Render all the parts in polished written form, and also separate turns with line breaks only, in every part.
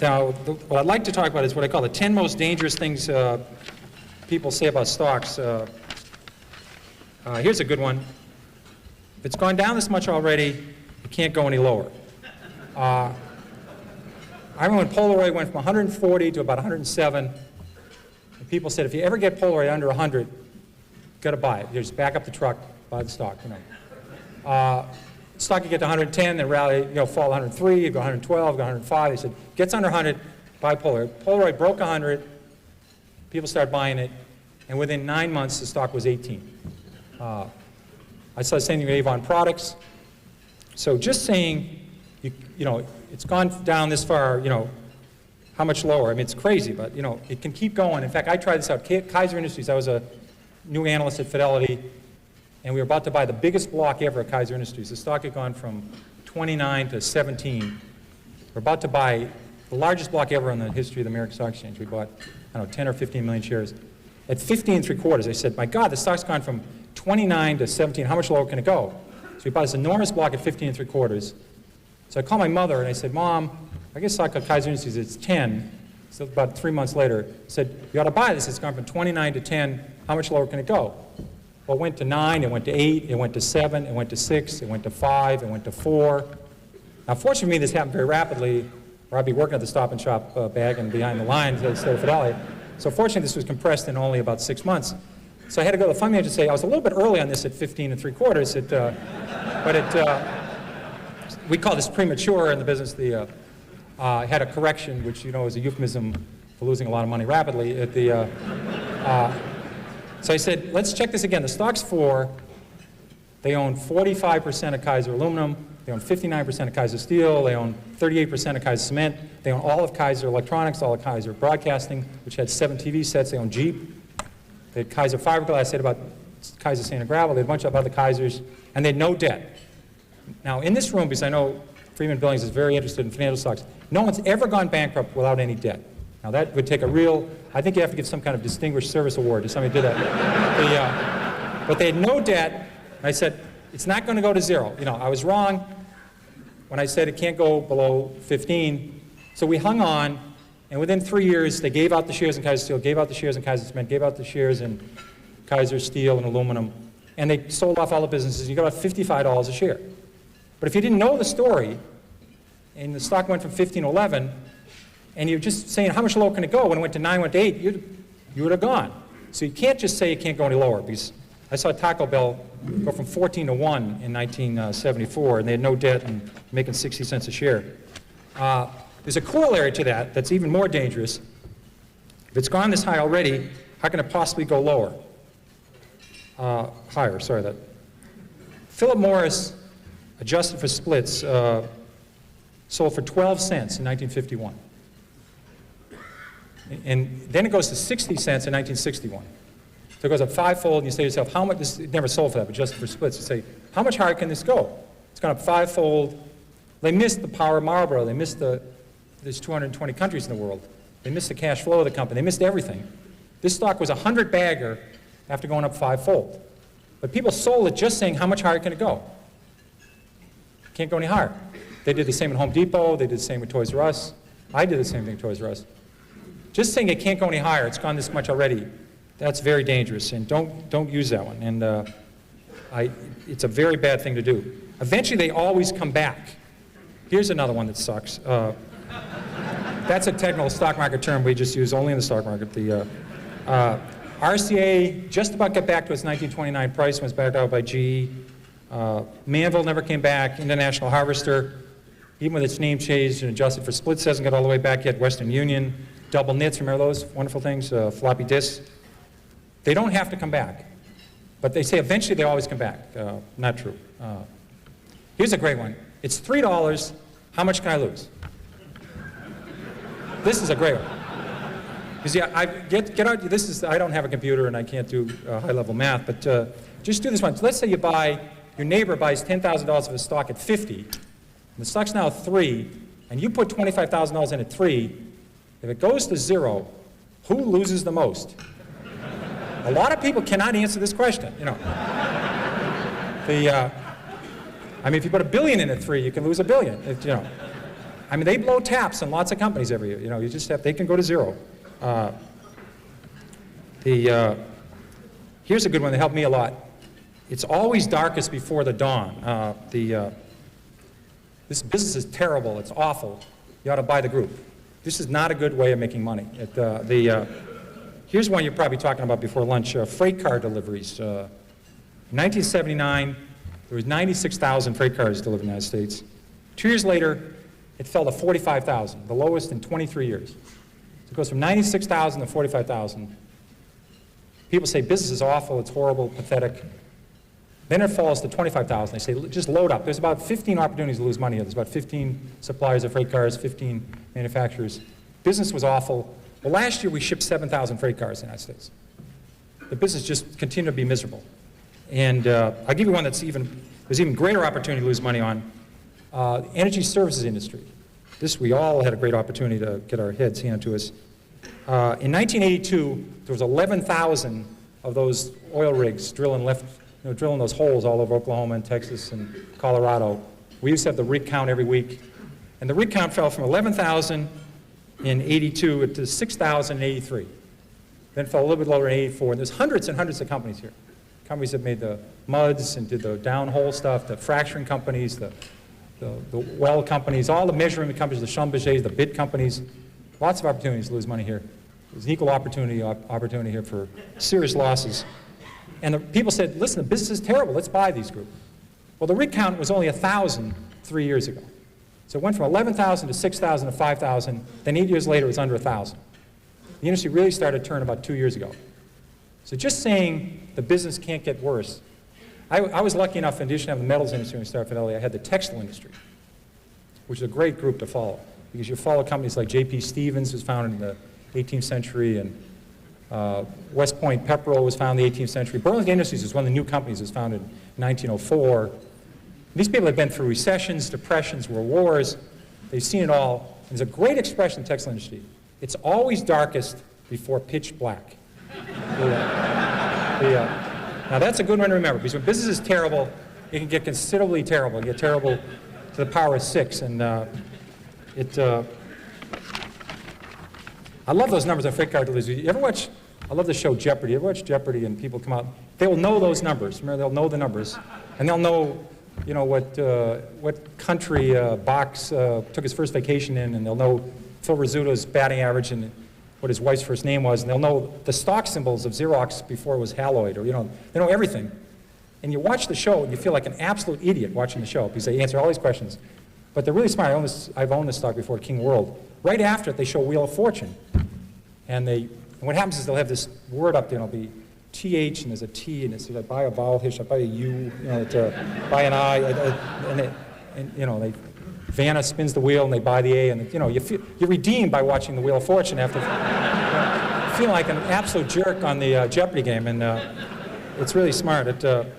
Now, what I'd like to talk about is what I call the 10 most dangerous things people say about stocks. Here's a good one. If it's gone down this much already, it can't go any lower. I remember when Polaroid went from 140 to about 107, and people said, if you ever get Polaroid under 100, you've got to buy it. You just back up the truck, buy the stock, you know. Stock you get to 110, then rally, fall 103, you go 112, go 105. They said, gets under 100, buy Polaroid. Polaroid broke 100, people started buying it, and within 9 months, the stock was 18. I saw the same thing with Avon Products. So just saying, it's gone down this far, how much lower? I mean, it's crazy, but, it can keep going. In fact, I tried this out. Kaiser Industries, I was a new analyst at Fidelity, and we were about to buy the biggest block ever at Kaiser Industries. The stock had gone from 29 to 17. We're about to buy the largest block ever in the history of the American Stock Exchange. We bought, 10 or 15 million shares. At 15 3/4, I said, my God, the stock's gone from 29 to 17. How much lower can it go? So we bought this enormous block at 15 3/4. So I called my mother and I said, Mom, I guess stock at Kaiser Industries, it's 10. So about 3 months later, I said, you ought to buy this. It's gone from 29 to 10. How much lower can it go? Well, it went to 9, it went to 8, it went to 7, it went to 6, it went to 5, it went to 4. Now, fortunately for me, this happened very rapidly, or I'd be working at the Stop and Shop bag and behind the lines instead of Fidelity. So fortunately, this was compressed in only about 6 months. So I had to go to the fund manager and say, I was a little bit early on this at 15 3/4, but we call this premature in the business. I had a correction, which is a euphemism for losing a lot of money rapidly. So I said, let's check this again. The stock's 4. They own 45% of Kaiser Aluminum. They own 59% of Kaiser Steel. They own 38% of Kaiser Cement. They own all of Kaiser Electronics, all of Kaiser Broadcasting, which had 7 TV sets. They own Jeep. They had Kaiser Fiberglass. I said about Kaiser Sand and Gravel. They had a bunch of other Kaisers, and they had no debt. Now, in this room, because I know Freeman Billings is very interested in financial stocks, no one's ever gone bankrupt without any debt. Now, that would take a real, I think you have to give some kind of distinguished service award to somebody who did that. But they had no debt, and I said, it's not going to go to 0. I was wrong when I said it can't go below 15. So we hung on, and within 3 years, they gave out the shares in Kaiser Steel, gave out the shares in Kaiser Cement, gave out the shares in Kaiser Steel and Aluminum, and they sold off all the businesses. You got about $55 a share. But if you didn't know the story, and the stock went from 15 to 11, and you're just saying, how much lower can it go? When it went to 9, went to 8, you would have gone. So you can't just say it can't go any lower, because I saw Taco Bell go from 14 to 1 in 1974, and they had no debt and making 60 cents a share. There's a corollary to that that's even more dangerous. If it's gone this high already, how can it possibly go lower? Higher, sorry. Philip Morris, adjusted for splits, sold for 12 cents in 1951. And then it goes to 60 cents in 1961. So it goes up 5-fold, and you say to yourself, how much, this it never sold for that, but just for splits, you say, how much higher can this go? It's gone up 5-fold. They missed the power of Marlboro. They missed there's 220 countries in the world. They missed the cash flow of the company. They missed everything. This stock was a 100-bagger after going up 5-fold. But people sold it just saying, how much higher can it go? Can't go any higher. They did the same at Home Depot. They did the same with Toys R Us. I did the same thing at Toys R Us. Just saying it can't go any higher, it's gone this much already, that's very dangerous, and don't use that one. And it's a very bad thing to do. Eventually, they always come back. Here's another one that sucks. That's a technical stock market term we just use only in the stock market. The RCA just about got back to its 1929 price when it was backed out by GE. Manville never came back. International Harvester, even with its name changed and adjusted for splits, hasn't got all the way back yet. Western Union, double knits, remember those wonderful things? Floppy disks. They don't have to come back. But they say eventually they always come back. Not true. Here's a great one. It's $3. How much can I lose? This is a great one. You see, get out. This is, I don't have a computer and I can't do high-level math, but just do this one. So let's say your neighbor buys $10,000 of a stock at 50, and the stock's now 3, and you put $25,000 in at 3. If it goes to 0, who loses the most? A lot of people cannot answer this question. I mean, if you put $1 billion in at 3, you can lose $1 billion. I mean, they blow taps on lots of companies every year. You know, you just have, they can go to zero. Here's a good one that helped me a lot. It's always darkest before the dawn. This business is terrible. It's awful. You ought to buy the group. This is not a good way of making money. Here's one you're probably talking about before lunch, freight car deliveries. In 1979, there was 96,000 freight cars delivered in the United States. 2 years later, it fell to 45,000, the lowest in 23 years. So it goes from 96,000 to 45,000. People say business is awful, it's horrible, pathetic. Then it falls to 25,000. They say, just load up. There's about 15 opportunities to lose money. There's about 15 suppliers of freight cars, 15 manufacturers. Business was awful. Well, last year we shipped 7,000 freight cars in the United States. The business just continued to be miserable. And I'll give you one that's there's even greater opportunity to lose money on. Energy services industry. This we all had a great opportunity to get our heads handed to us. In 1982, there was 11,000 of those oil rigs drilling those holes all over Oklahoma and Texas and Colorado. We used to have the rig count every week. And the rig count fell from 11,000 in 82 to 6,000 in 83. Then it fell a little bit lower in 84. And there's hundreds and hundreds of companies here. Companies that made the muds and did the downhole stuff, the fracturing companies, the well companies, all the measurement companies, the Schlumbergers, the bid companies. Lots of opportunities to lose money here. There's an equal opportunity here for serious losses. And the people said, listen, the business is terrible, let's buy these groups. Well, the rig count was only 1,000 3 years ago. So it went from 11,000 to 6,000 to 5,000, then 8 years later it was under 1,000. The industry really started to turn about 2 years ago. So just saying the business can't get worse. I was lucky enough, in addition to having the metals industry when I started Fidelity, I had the textile industry, which is a great group to follow. Because you follow companies like J.P. Stevens, was founded in the 18th century, and West Point Pepperell was founded in the 18th century. Burlington Industries was one of the new companies that was founded in 1904. These people have been through recessions, depressions, world wars. They've seen it all. There's a great expression in the textile industry. It's always darkest before pitch black. Now that's a good one to remember, because when business is terrible, it can get considerably terrible. It can get terrible to the power of 6. And I love those numbers on freight car deliveries. You ever watch, I love the show Jeopardy. You ever watch Jeopardy and people come out? They will know those numbers. Remember, they'll know the numbers. And they'll know, you know, what country Box took his first vacation in, and they'll know Phil Rizzuto's batting average and what his wife's first name was, and they'll know the stock symbols of Xerox before it was Haloid, or, you know, they know everything. And you watch the show, and you feel like an absolute idiot watching the show, because they answer all these questions. But they're really smart. I've owned this stock before, King World. Right after it, they show Wheel of Fortune. And what happens is they'll have this word up there, and it'll be TH, and there's a T, and it's, I buy a vowel here, I buy a U, you know, buy an I, and you know, Vanna spins the wheel, and they buy the A, and you know, you're redeemed by watching the Wheel of Fortune after feeling like an absolute jerk on the Jeopardy game, and it's really smart. When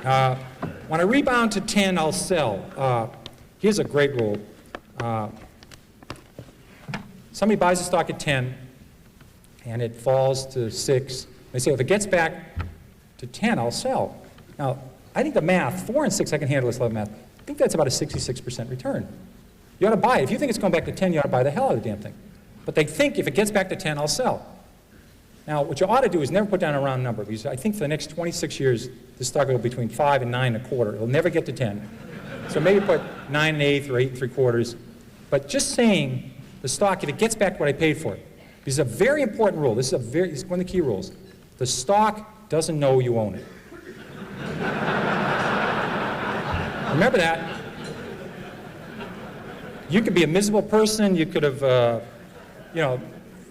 I rebound to 10, I'll sell. Here's a great rule. Somebody buys a stock at 10, and it falls to 6. They say, if it gets back to 10, I'll sell. Now, I think the math, 4 and 6, I can handle this level math. I think that's about a 66% return. You ought to buy it. If you think it's going back to 10, you ought to buy the hell out of the damn thing. But they think if it gets back to 10, I'll sell. Now, what you ought to do is never put down a round number, because I think for the next 26 years, this stock will go between 5 and 9 1/4. It'll never get to 10. So maybe put 9 1/8 or 8 3/4. But just saying the stock, if it gets back to what I paid for it, this is a very important rule. This is one of the key rules. The stock doesn't know you own it. Remember that. You could be a miserable person. You could have, you know,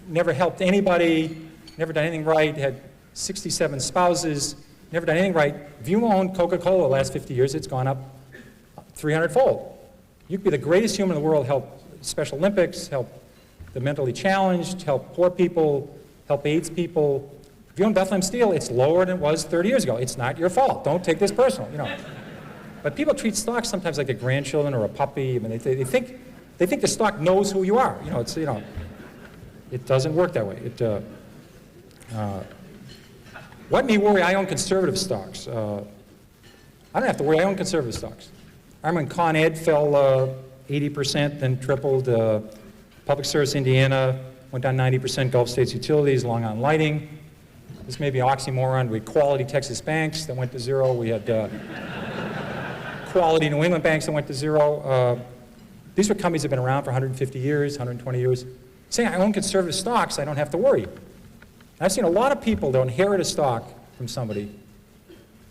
never helped anybody, never done anything right, had 67 spouses, never done anything right. If you own Coca-Cola the last 50 years, it's gone up 300-fold. You could be the greatest human in the world, help Special Olympics, help the mentally challenged, help poor people, help AIDS people. If you own Bethlehem Steel, it's lower than it was 30 years ago. It's not your fault. Don't take this personal, you know. But people treat stocks sometimes like their grandchildren or a puppy. I mean, they think the stock knows who you are. You know, it's, you know, it doesn't work that way. What may worry? I own conservative stocks. I don't have to worry. I own conservative stocks. I remember when Con Ed fell 80%, then tripled. Public Service Indiana went down 90%. Gulf States Utilities, Long Island Lighting. This may be an oxymoron. We had Quality Texas Banks that went to zero. We had Quality New England Banks that went to zero. These were companies that have been around for 150 years, 120 years. Saying I own conservative stocks, I don't have to worry. I've seen a lot of people that inherit a stock from somebody.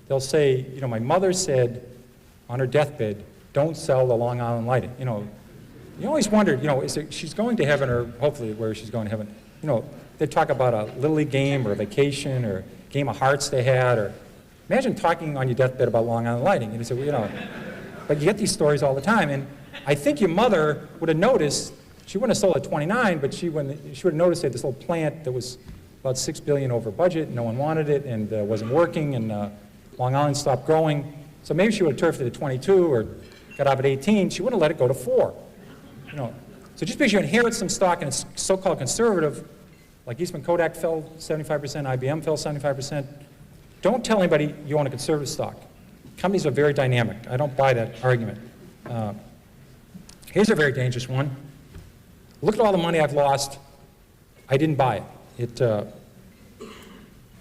They'll say, you know, my mother said on her deathbed, don't sell the Long Island Lighting. You know, you always wondered, you know, she's going to heaven, or hopefully where she's going to heaven. You know, they talk about a Little League game or a vacation or a game of hearts they had. Or imagine talking on your deathbed about Long Island Lighting. And you say, well, you know, but you get these stories all the time. And I think your mother would have noticed, she wouldn't have sold at 29, but she would have noticed they had this little plant that was about $6 billion over budget. No one wanted it and wasn't working, and Long Island stopped growing. So maybe she would have turfed it at 22 or got out at 18. She wouldn't have let it go to 4. You know, so just because you inherit some stock and it's so-called conservative, like Eastman Kodak fell 75%, IBM fell 75%, don't tell anybody you own a conservative stock. Companies are very dynamic. I don't buy that argument. Here's a very dangerous one. Look at all the money I've lost. I didn't buy it.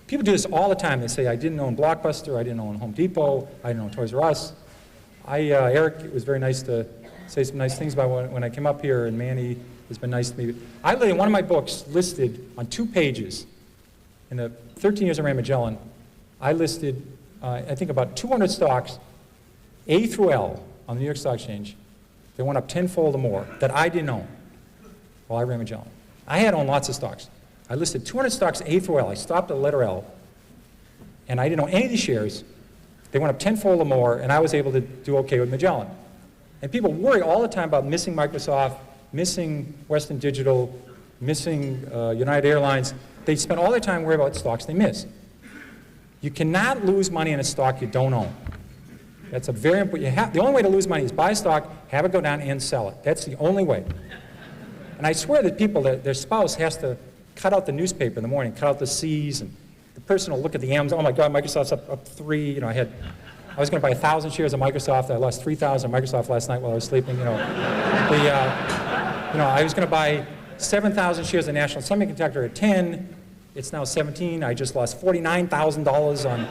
People do this all the time. They say, I didn't own Blockbuster, I didn't own Home Depot, I didn't own Toys R Us. Eric, it was very nice to say some nice things about when I came up here, and Manny has been nice to me. I literally, in one of my books, listed on 2 pages, in the 13 years I ran Magellan, I listed, I think, about 200 stocks, A through L, on the New York Stock Exchange. They went up tenfold or more that I didn't own while I ran Magellan. I had owned lots of stocks. I listed 200 stocks A through L. I stopped at the letter L, and I didn't own any of these shares. They went up tenfold or more, and I was able to do okay with Magellan. And people worry all the time about missing Microsoft, missing Western Digital, missing United Airlines. They spend all their time worrying about stocks they miss. You cannot lose money in a stock you don't own. That's a very important. The only way to lose money is buy a stock, have it go down, and sell it. That's the only way. And I swear that people, their spouse has to cut out the newspaper in the morning, cut out the C's, and the person will look at the M's. Oh my God, Microsoft's up 3. You know, I was going to buy 1,000 shares of Microsoft. I lost 3,000 of Microsoft last night while I was sleeping. You know, I was going to buy 7,000 shares of National Semiconductor at 10. It's now 17. I just lost $49,000 on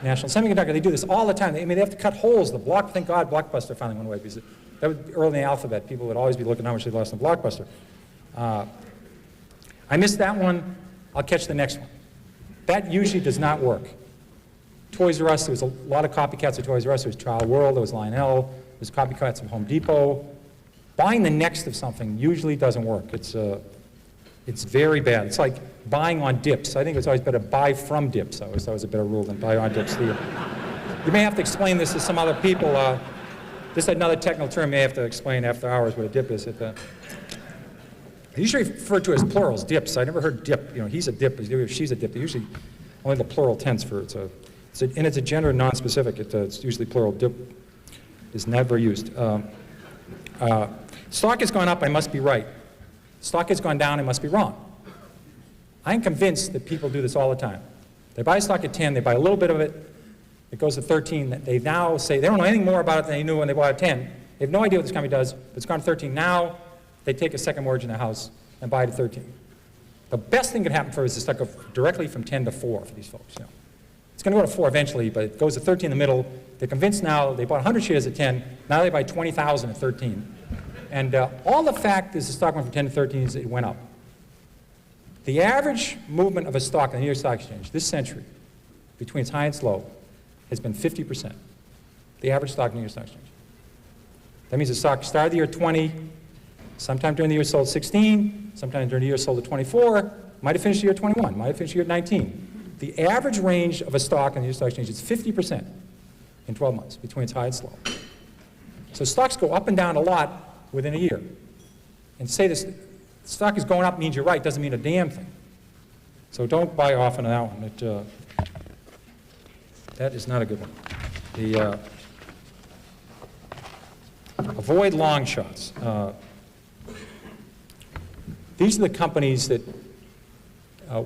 National Semiconductor. They do this all the time. They have to cut holes. Thank God Blockbuster finally went away, because that was early in the alphabet. People would always be looking how much they lost on Blockbuster. I missed that one. I'll catch the next one. That usually does not work. Toys R Us, there was a lot of copycats of Toys R Us. There was Child World, there was Lionel, there was copycats of Home Depot. Buying the next of something usually doesn't work. It's very bad. It's like buying on dips. I think it's always better to buy from dips. I always thought it was a better rule than buy on dips. You may have to explain this to some other people. This is another technical term you may have to explain after hours what a dip is. They usually refer to as plurals, dips. I never heard dip. You know, he's a dip, she's a dip. They usually only the plural tense for it. And it's a gender non-specific. It's usually plural. Dip is never used. Stock has gone up, I must be right. Stock has gone down, I must be wrong. I'm convinced that people do this all the time. They buy stock at 10, they buy a little bit of it, it goes to 13. They now say they don't know anything more about it than they knew when they bought it at 10. They have no idea what this company does, but it's gone to 13. Now they take a second mortgage in their house and buy it at 13. The best thing that could happen for us is to stock go directly from 10 to 4 for these folks. You know. It's going to go to 4 eventually, but it goes to 13 in the middle. They're convinced now, they bought 100 shares at 10, now they buy 20,000 at 13. And all the fact is the stock went from 10 to 13 is it went up. The average movement of a stock on the New York Stock Exchange this century, between its high and its low, has been 50%. The average stock on the New York Stock Exchange. That means the stock started the year 20, sometime during the year sold 16, sometime during the year sold at 24, might have finished the year 21, might have finished the year 19. The average range of a stock on the New York Stock Exchange is 50% in 12 months, between its high and its low. So stocks go up and down a lot within a year. And say this stock is going up means you're right, doesn't mean a damn thing. So don't buy often on that one. That is not a good one. Avoid long shots. These are the companies that,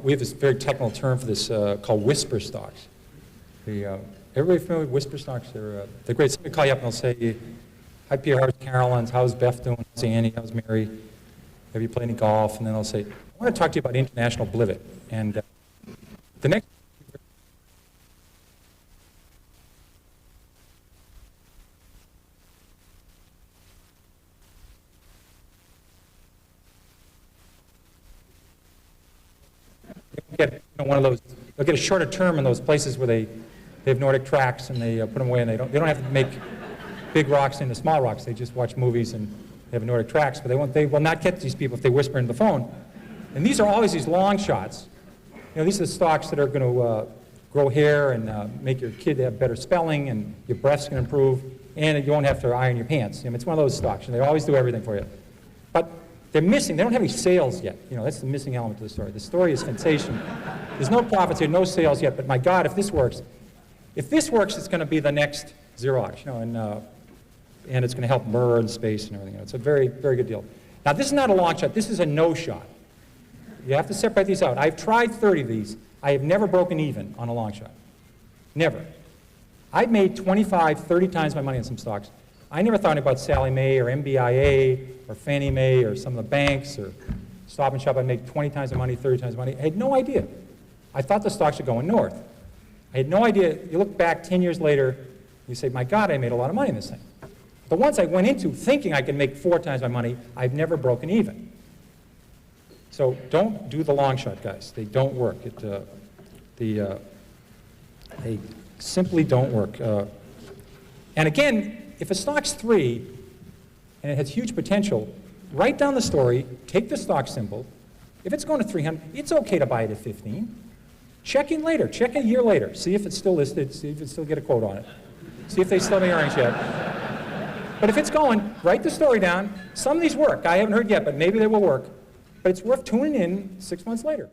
we have this very technical term for this called whisper stocks. Everybody familiar with whisper stocks? They're great. Somebody will call you up and they'll say, Hi, Pierre, how's Carolyn's? How's Beth doing? How's Annie? How's Mary? Have you played any golf? And then they'll say, I want to talk to you about international blivet. And the next get one of those, they'll get a shorter term in those places where they have Nordic tracks and they put them away and they don't have to make big rocks into small rocks. They just watch movies and they have Nordic tracks, but they will not get these people if they whisper into the phone. And these are always these long shots. These are the stocks that are going to grow hair and make your kid have better spelling and your breath's going to improve and you won't have to iron your pants. It's one of those stocks and they always do everything for you. But they're missing, they don't have any sales yet. That's the missing element to the story. The story is sensational. There's no profits here, no sales yet, but my God, if this works, it's going to be the next Xerox, and it's going to help Murr and space and everything. It's a very, very good deal. Now, this is not a long shot. This is a no shot. You have to separate these out. I've tried 30 of these. I have never broken even on a long shot. Never. I've made 25, 30 times my money on some stocks. I never thought about Sallie Mae or MBIA or Fannie Mae or some of the banks or Stop and Shop. I'd make 20 times the money, 30 times the money. I had no idea. I thought the stocks were going north. I had no idea. You look back 10 years later, you say, my God, I made a lot of money in this thing. The ones I went into thinking I could make 4 times my money, I've never broken even. So don't do the long shot, guys. They don't work. They simply don't work. And again, if a stock's 3 and it has huge potential, write down the story, take the stock symbol. If it's going to 300, it's okay to buy it at 15. Check in later. Check a year later. See if it's still listed. See if it still get a quote on it. See if they still have any earnings yet. But if it's going, write the story down. Some of these work. I haven't heard yet, but maybe they will work. But it's worth tuning in 6 months later.